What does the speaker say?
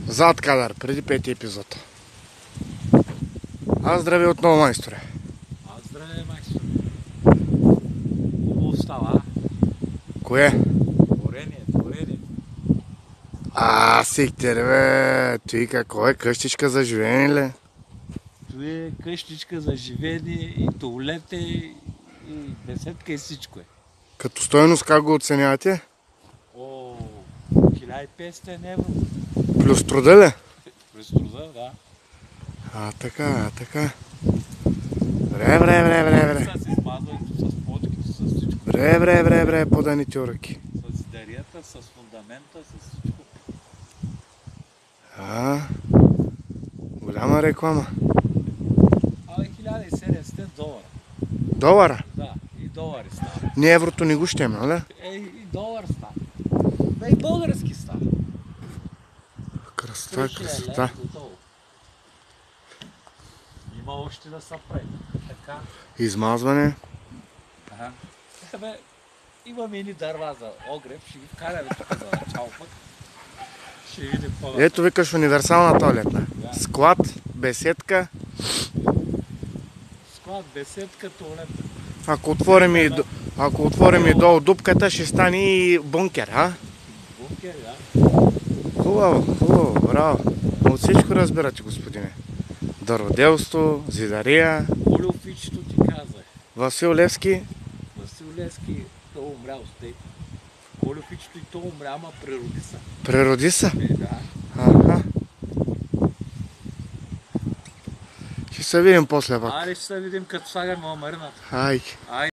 Зад кадър, преди 5 епизод. Аз здравей отново, майсторе. Аз здравей, майсторе. Хубаво става, а? Кое? Творение. Сиктер, бе. Той какво е? Къщичка за живеене ли? Това е къщичка за живеене и туалете и беседка и всичко е. Като стойност как го оценявате? 1500 евро. Плюс труда ли? Плюс труда, да. Така. Бре. С измазването, с плочките, с всичко. Бре, поданите уроки. С дарията, с фундамента, с всичко. Голяма реклама. 1700 долара. Долара? Да, и долари става. Ние еврото не го щем, нали? И долар става. Да, и български става. Красота. Има още да се прави. Така. Измазване. Имаме едни дърва за огрев, ще ги вкараме тук за начало пък. Ще видим по-добре. Ето викаш универсална тоалетна. Да. Склад, беседка. Склад, беседка, туалетна. Ако отворим и долу дупката, ще стане и бункер, а? Бункер, да. Хубаво, браво. От всичко разбирате, господине. Дърводелство, зидария. Колю Фичето ти казах. Васил Левски. Васил Левски, той умрял с теб. Колю Фичето и той умря, ама природи са. Природи са? Да. Аха. Ще се видим после пак. Аре, ще се видим като слагаме омарината. Ай.